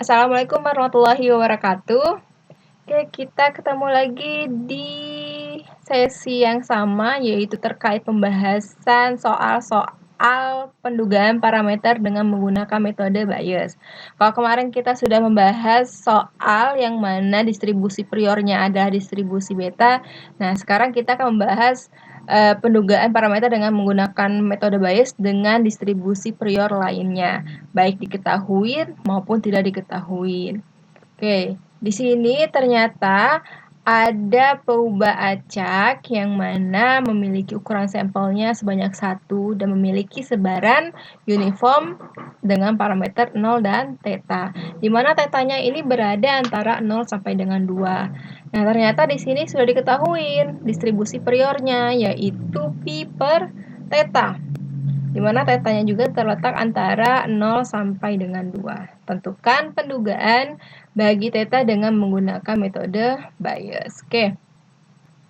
Assalamualaikum warahmatullahi wabarakatuh. Oke, kita ketemu lagi di sesi yang sama, yaitu terkait pembahasan soal-soal pendugaan parameter dengan menggunakan metode Bayes. Kalau kemarin kita sudah membahas soal yang mana distribusi priornya adalah distribusi beta. Nah, sekarang kita akan membahas pendugaan parameter dengan menggunakan metode Bayes dengan distribusi prior lainnya, baik diketahui maupun tidak diketahui. Oke, di sini ternyata ada peubah acak yang mana memiliki ukuran sampelnya sebanyak 1 dan memiliki sebaran uniform dengan parameter 0 dan theta. Di mana tetanya ini berada antara 0 sampai dengan 2. Nah, ternyata di sini sudah diketahui distribusi priornya yaitu pi per theta, di mana tetanya juga terletak antara 0 sampai dengan 2. Tentukan pendugaan bagi theta dengan menggunakan metode Bayes. Oke.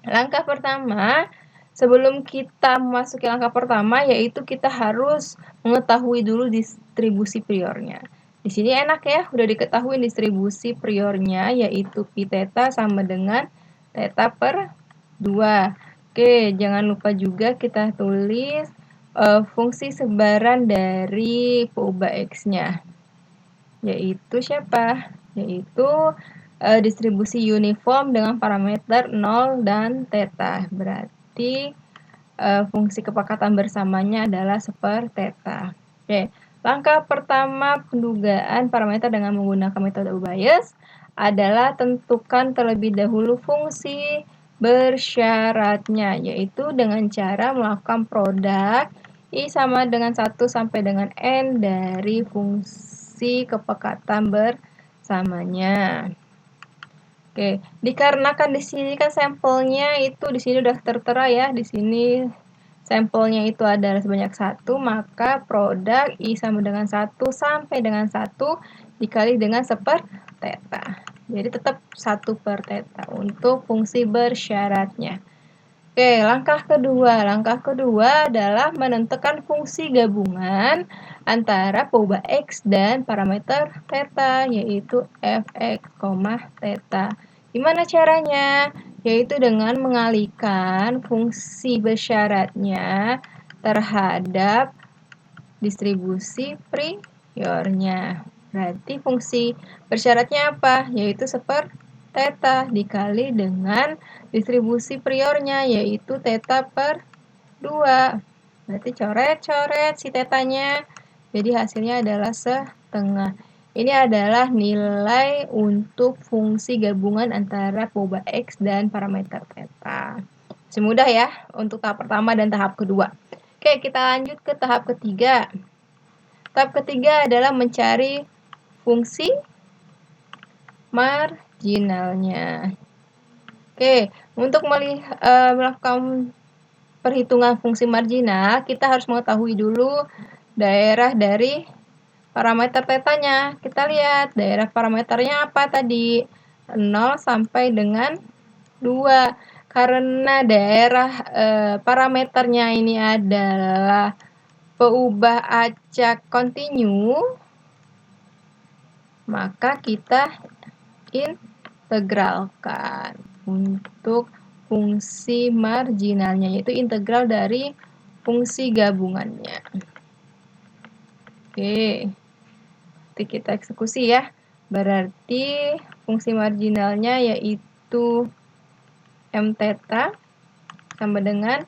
Langkah pertama, sebelum kita memasuki langkah pertama, yaitu kita harus mengetahui dulu distribusi priornya. Di sini enak ya, udah diketahui distribusi priornya, yaitu pi theta sama dengan theta per 2. Oke, jangan lupa juga kita tulis fungsi sebaran dari peubah X-nya, yaitu siapa? Yaitu distribusi uniform dengan parameter 0 dan theta. Berarti fungsi kepekatan bersamanya adalah seper theta. Oke, langkah pertama pendugaan parameter dengan menggunakan metode Bayes adalah tentukan terlebih dahulu fungsi bersyaratnya, yaitu dengan cara melakukan produk I sama dengan 1 sampai dengan N dari fungsi kepekatan bersamanya. Oke, dikarenakan di sini kan sampelnya itu di sini udah tertera ya, di sini sampelnya itu adalah sebanyak 1, maka produk I sama dengan 1 sampai dengan 1 dikali dengan seper theta. Jadi tetap 1 per theta untuk fungsi bersyaratnya. Oke, langkah kedua adalah menentukan fungsi gabungan antara peubah X dan parameter theta, yaitu fx, theta. Gimana caranya? Yaitu dengan mengalihkan fungsi bersyaratnya terhadap distribusi priornya. Berarti fungsi bersyaratnya apa? Yaitu seper theta dikali dengan distribusi priornya, yaitu theta per 2. Berarti coret-coret si tetanya. Jadi hasilnya adalah setengah. Ini adalah nilai untuk fungsi gabungan antara peubah X dan parameter theta. Semudah ya untuk tahap pertama dan tahap kedua. Oke, kita lanjut ke tahap ketiga. Tahap ketiga adalah mencari fungsi marginalnya. Oke, untuk melakukan perhitungan fungsi marginal, kita harus mengetahui dulu daerah dari parameter tetanya. Kita lihat daerah parameternya apa tadi? 0 sampai dengan 2. Karena daerah parameternya ini adalah peubah acak kontinu, maka kita integralkan untuk fungsi marginalnya, yaitu integral dari fungsi gabungannya. Oke, nanti kita eksekusi ya. Berarti fungsi marginalnya yaitu m theta sama dengan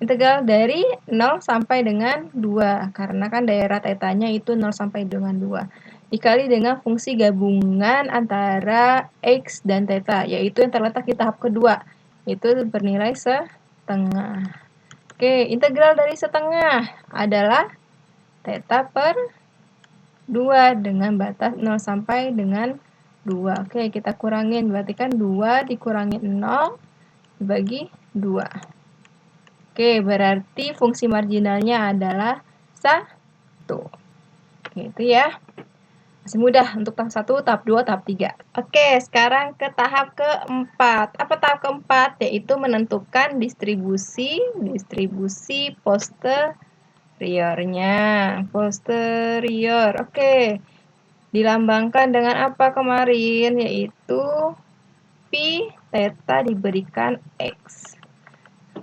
integral dari 0 sampai dengan 2, karena kan daerah tetanya itu 0 sampai dengan 2. Dikali dengan fungsi gabungan antara X dan theta, yaitu yang terletak di tahap kedua, itu bernilai setengah. Oke, integral dari setengah adalah theta per 2 dengan batas 0 sampai dengan 2. Oke, kita kurangin, berarti kan 2 dikurangi 0 dibagi 2. Oke, berarti fungsi marginalnya adalah 1. Oke, itu ya. Masih mudah untuk tahap 1, tahap 2, tahap 3. Oke, sekarang ke tahap keempat. Apa tahap keempat? Yaitu menentukan distribusi posteriornya. Posterior. Oke. dilambangkan dengan apa kemarin? Yaitu pi theta diberikan X.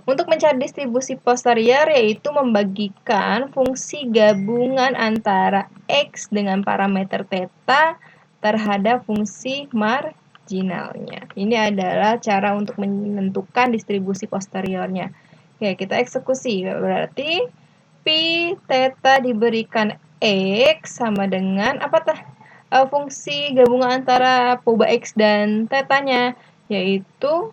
Untuk mencari distribusi posterior yaitu membagikan fungsi gabungan antara X dengan parameter theta terhadap fungsi marginalnya. Ini adalah cara untuk menentukan distribusi posteriornya. Oke, kita eksekusi. Berarti pi theta diberikan X sama dengan apa fungsi gabungan antara poba X dan tetanya, yaitu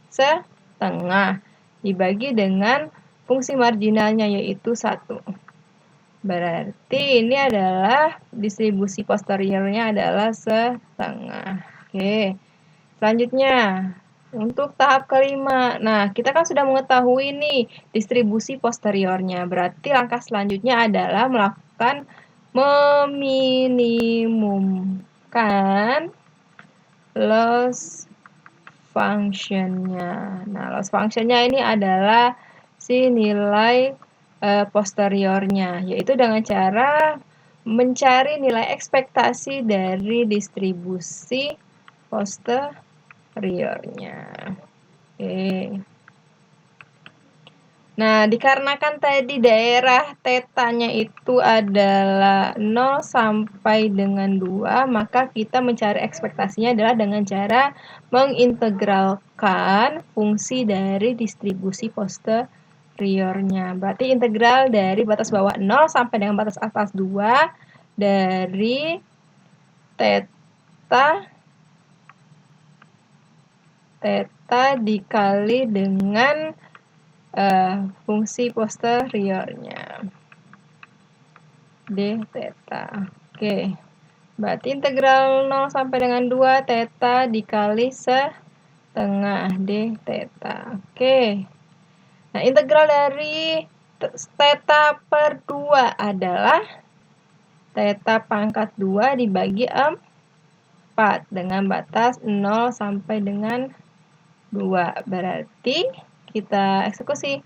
setengah dibagi dengan fungsi marginalnya yaitu 1. Berarti ini adalah distribusi posteriornya adalah setengah. Oke. Selanjutnya, untuk tahap kelima. Nah, kita kan sudah mengetahui nih distribusi posteriornya. Berarti langkah selanjutnya adalah melakukan meminimumkan loss function-nya. Nah, loss function-nya ini adalah si nilai posteriornya, yaitu dengan cara mencari nilai ekspektasi dari distribusi posteriornya. Oke. Nah, dikarenakan tadi daerah tetanya itu adalah 0 sampai dengan 2, maka kita mencari ekspektasinya adalah dengan cara mengintegralkan fungsi dari distribusi posteriornya. Berarti integral dari batas bawah 0 sampai dengan batas atas 2 dari theta dikali dengan fungsi posteriornya d theta. Oke. Berarti integral 0 sampai dengan 2 theta dikali setengah d theta. Oke. Nah, integral dari theta per 2 adalah theta pangkat 2 dibagi 4 dengan batas 0 sampai dengan 2. Berarti kita eksekusi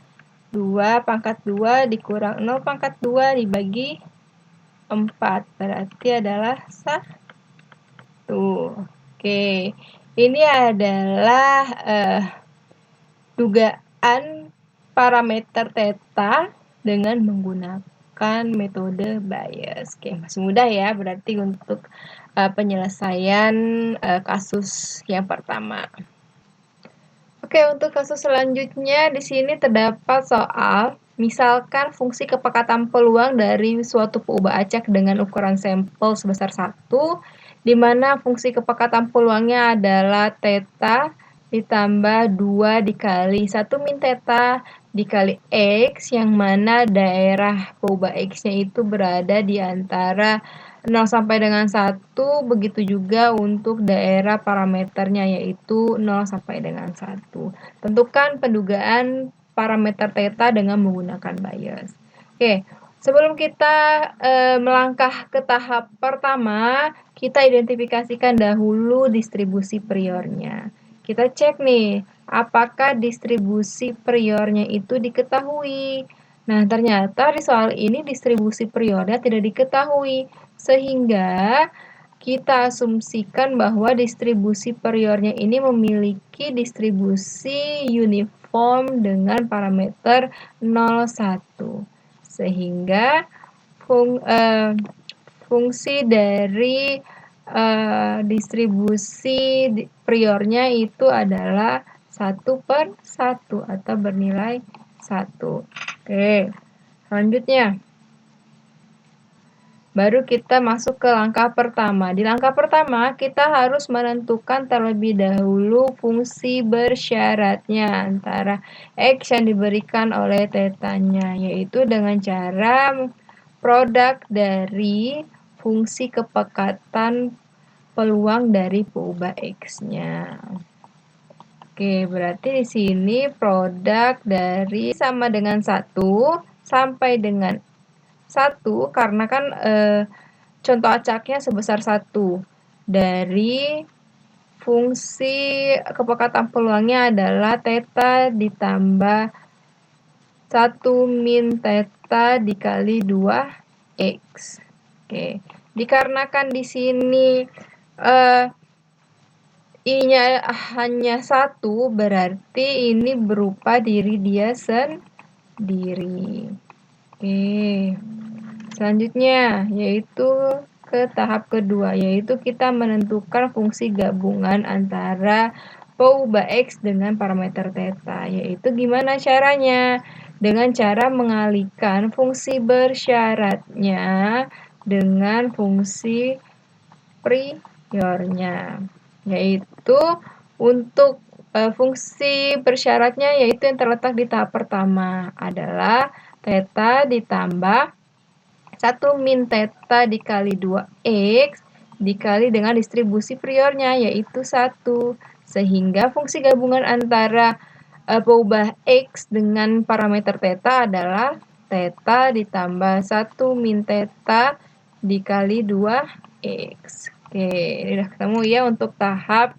2 pangkat 2 dikurang 0 pangkat 2 dibagi 4. Berarti adalah 1. Oke. Ini adalah dugaan parameter theta dengan menggunakan metode Bayes. Oke, masih mudah ya berarti untuk penyelesaian kasus yang pertama. Oke, untuk kasus selanjutnya di sini terdapat soal misalkan fungsi kepekatan peluang dari suatu peubah acak dengan ukuran sampel sebesar 1, di mana fungsi kepekatan peluangnya adalah theta ditambah 2 dikali 1 min theta dikali X, yang mana daerah peubah X-nya itu berada di antara 0 sampai dengan 1, begitu juga untuk daerah parameternya yaitu 0 sampai dengan 1. Tentukan pendugaan parameter theta dengan menggunakan Bayes. Oke, sebelum kita melangkah ke tahap pertama, kita identifikasikan dahulu distribusi priornya. Kita cek nih, apakah distribusi priornya itu diketahui. Nah, ternyata di soal ini distribusi priornya tidak diketahui, sehingga kita asumsikan bahwa distribusi priornya ini memiliki distribusi uniform dengan parameter 0,1. Sehingga fungsi dari distribusi priornya itu adalah 1/1 atau bernilai 1. Oke, selanjutnya baru kita masuk ke langkah pertama. Di langkah pertama, kita harus menentukan terlebih dahulu fungsi bersyaratnya antara X yang diberikan oleh tetanya, yaitu dengan cara produk dari fungsi kepekatan peluang dari peubah X-nya. Oke, berarti di sini produk dari sama dengan 1 sampai dengan 1, karena kan contoh acaknya sebesar 1. Dari fungsi kepekatan peluangnya adalah theta ditambah 1 min theta dikali 2X. Oke, Dikarenakan di sini I-nya hanya 1, berarti ini berupa diri dia sendiri. Oke. Selanjutnya, yaitu ke tahap kedua, yaitu kita menentukan fungsi gabungan antara peubah X dengan parameter theta. Yaitu gimana caranya? Dengan cara mengalihkan fungsi bersyaratnya dengan fungsi priornya. Yaitu untuk fungsi bersyaratnya yaitu yang terletak di tahap pertama adalah theta ditambah 1 min theta dikali 2x dikali dengan distribusi priornya yaitu 1. Sehingga fungsi gabungan antara peubah X dengan parameter theta adalah theta ditambah 1 min theta dikali 2x. Oke, ini udah ketemu ya untuk tahap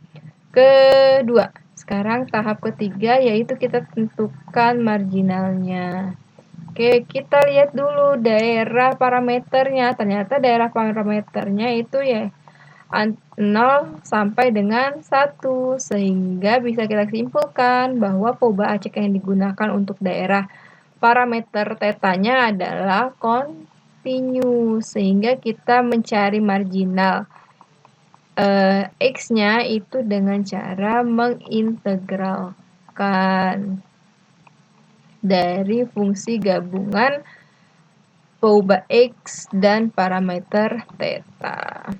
kedua. Sekarang tahap ketiga yaitu kita tentukan marginalnya. Oke, kita lihat dulu daerah parameternya. Ternyata daerah parameternya itu ya 0 sampai dengan 1. Sehingga bisa kita simpulkan bahwa peubah acak yang digunakan untuk daerah parameter tetanya adalah kontinus. Sehingga kita mencari marginal X-nya itu dengan cara mengintegralkan dari fungsi gabungan peubah X dan parameter theta.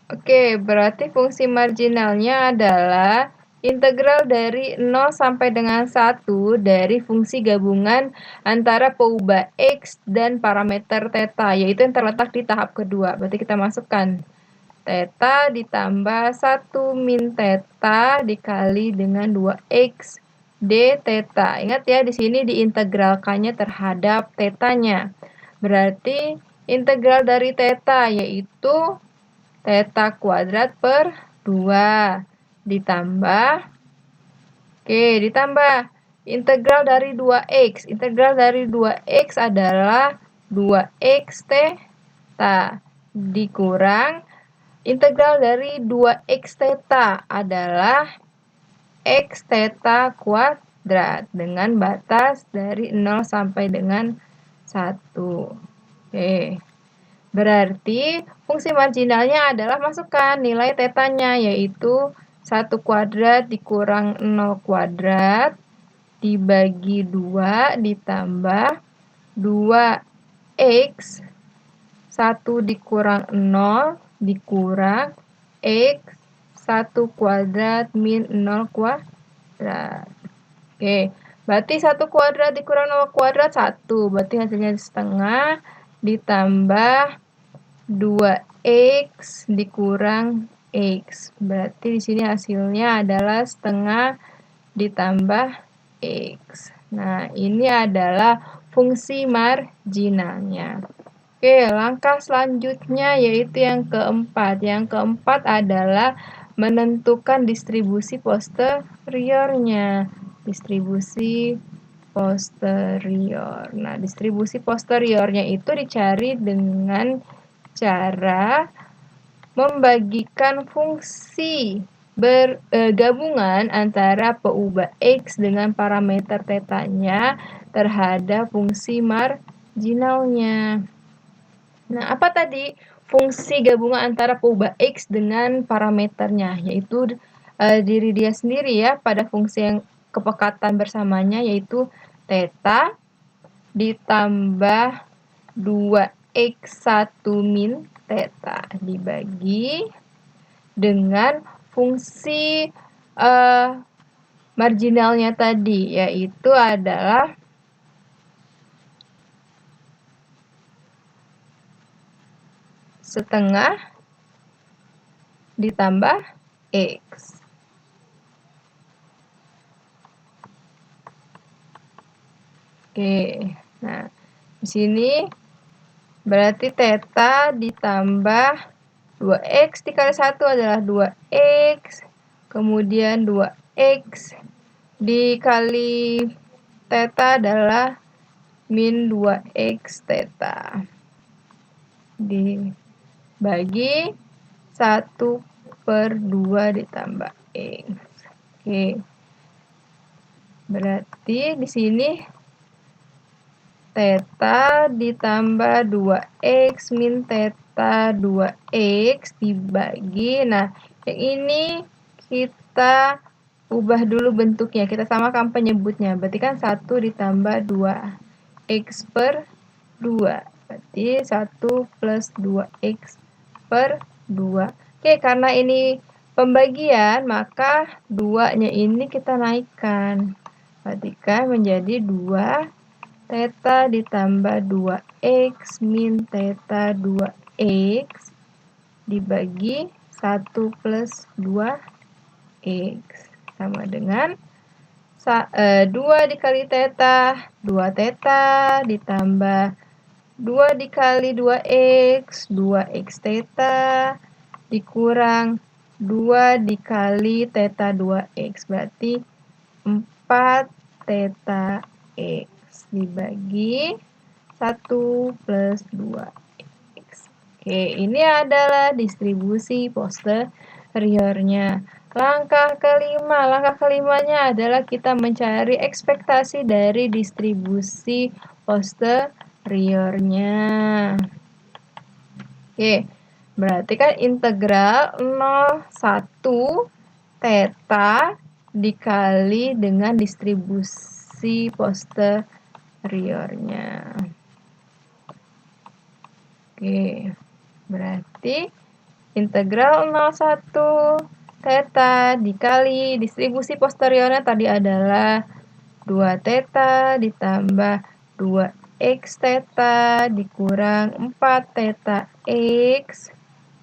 Oke, berarti fungsi marginalnya adalah integral dari 0 sampai dengan 1 dari fungsi gabungan antara peubah X dan parameter theta, yaitu yang terletak di tahap kedua. Berarti kita masukkan theta ditambah 1 min theta dikali dengan 2x d theta. Ingat ya, di sini diintegralkannya terhadap tetanya. Berarti integral dari theta yaitu theta kuadrat per 2 ditambah integral dari 2x. Integral dari 2x adalah 2x theta dikurang integral dari 2x theta adalah x theta kuadrat dengan batas dari 0 sampai dengan 1. Oke. Berarti fungsi marginalnya adalah masukkan nilai tetanya yaitu 1 kuadrat dikurang 0 kuadrat dibagi 2 ditambah 2x 1 dikurang 0 dikurang x 1 kuadrat min 0 kuadrat. Oke, berarti 1 kuadrat dikurang 0 kuadrat 1. Berarti hasilnya setengah ditambah 2x dikurang x. Berarti di sini hasilnya adalah setengah ditambah x. Nah, ini adalah fungsi marginalnya. Oke, langkah selanjutnya yaitu yang keempat. Yang keempat adalah menentukan distribusi posteriornya. Distribusi posterior. Nah, distribusi posteriornya itu dicari dengan cara membagikan fungsi gabungan antara peubah X dengan parameter tetanya terhadap fungsi marginalnya. Nah, apa tadi fungsi gabungan antara peubah X dengan parameternya? Yaitu diri dia sendiri ya pada fungsi yang kepekatan bersamanya yaitu theta ditambah 2x1 min theta dibagi dengan fungsi marginalnya tadi yaitu adalah setengah ditambah x. Oke, nah di sini berarti theta ditambah 2x dikali 1 adalah 2x, kemudian 2x dikali theta adalah min 2x theta. dibagi 1/2 ditambah X. Oke. Berarti di sini theta ditambah 2X min theta 2X dibagi. Nah, yang ini kita ubah dulu bentuknya. Kita samakan penyebutnya. Berarti kan 1 ditambah 2X per 2. Berarti 1 plus 2X per 2. Oke, karena ini pembagian, maka 2-nya ini kita naikkan. Perhatikan menjadi 2 theta ditambah 2X min theta 2X dibagi 1 plus 2X. Sama dengan 2 dikali theta, 2 theta ditambah 2 dikali 2X, 2X theta dikurang 2 dikali theta 2X. Berarti 4 theta X dibagi 1 plus 2X. Oke, ini adalah distribusi posteriornya. Langkah kelimanya adalah kita mencari ekspektasi dari distribusi posteriornya. Oke, berarti kan integral 0,1 theta dikali dengan distribusi posteriornya. Oke, berarti integral 0,1 theta dikali distribusi posteriornya tadi adalah 2 theta ditambah 2X theta dikurang 4 theta X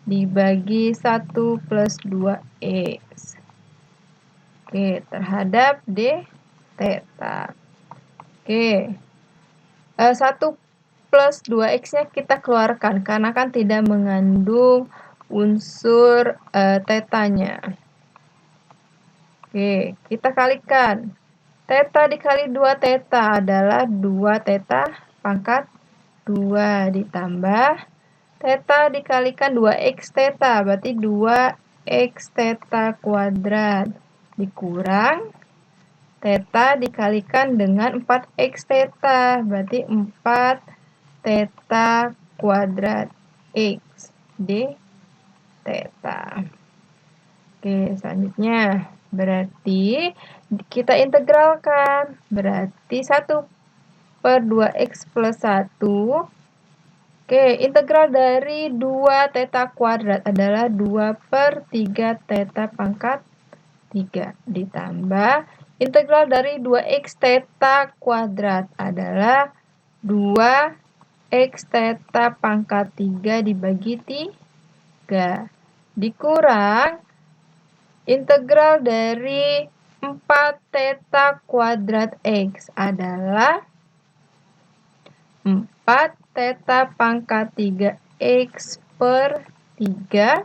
dibagi 1 plus 2X. Oke, terhadap D theta. Oke, 1 plus 2X-nya kita keluarkan karena kan tidak mengandung unsur theta-nya. Oke, kita kalikan. Theta dikali 2 theta adalah 2 theta pangkat 2 ditambah theta dikalikan 2X theta, berarti 2X theta kuadrat dikurang theta dikalikan dengan 4X theta, berarti 4 theta kuadrat X D theta. Oke, selanjutnya berarti kita integralkan. Berarti 1/2X plus 1. Oke, integral dari 2 theta kuadrat adalah 2/3 theta pangkat 3 ditambah integral dari 2X theta kuadrat adalah 2X theta pangkat 3 dibagi 3 dikurang integral dari 4 theta kuadrat X adalah 4 theta pangkat 3X per 3.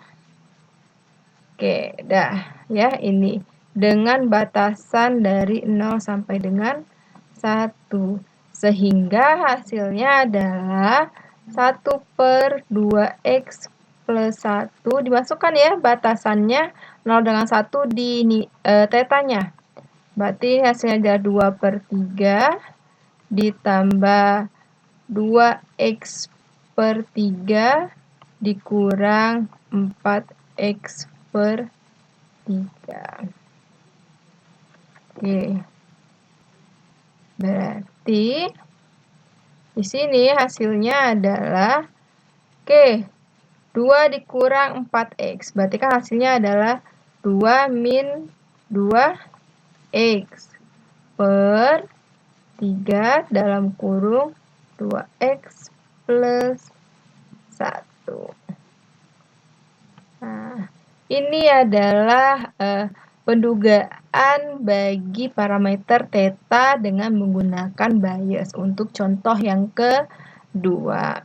Oke, dah ya ini. Dengan batasan dari 0 sampai dengan 1. Sehingga hasilnya adalah 1/2X plus 1. Dimasukkan ya batasannya 0 dengan 1 di tetanya. Berarti hasilnya adalah 2/3 ditambah 2X per 3 dikurang 4X per 3. Oke. Berarti di sini hasilnya adalah 2 dikurang 4X. Berarti kan hasilnya adalah 2 min 2X per 3 dalam kurung 2X plus 1. Nah, ini adalah pendugaan bagi parameter theta dengan menggunakan bias untuk contoh yang kedua.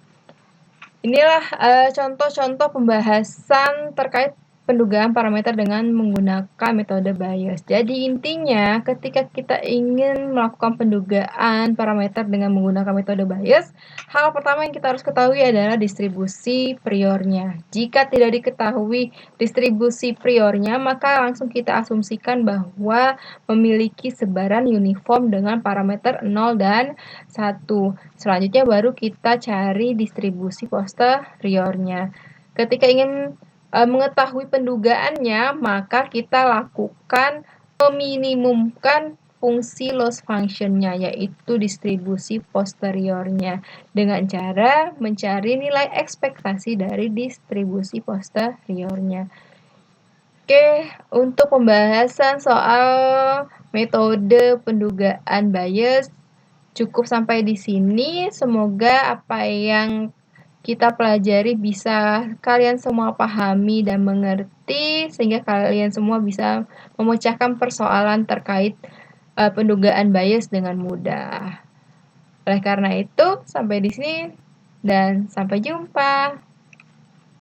Inilah contoh-contoh pembahasan terkait pendugaan parameter dengan menggunakan metode Bayes. Jadi intinya ketika kita ingin melakukan pendugaan parameter dengan menggunakan metode Bayes, hal pertama yang kita harus ketahui adalah distribusi priornya. Jika tidak diketahui distribusi priornya, maka langsung kita asumsikan bahwa memiliki sebaran uniform dengan parameter 0 dan 1. Selanjutnya baru kita cari distribusi posteriornya. Ketika ingin mengetahui pendugaannya, maka kita lakukan meminimumkan fungsi loss function-nya, yaitu distribusi posteriornya, dengan cara mencari nilai ekspektasi dari distribusi posteriornya. Oke, untuk pembahasan soal metode pendugaan Bayes cukup sampai di sini. Semoga apa yang kita pelajari bisa kalian semua pahami dan mengerti, sehingga kalian semua bisa memecahkan persoalan terkait pendugaan Bayes dengan mudah. Oleh karena itu, sampai di sini dan sampai jumpa.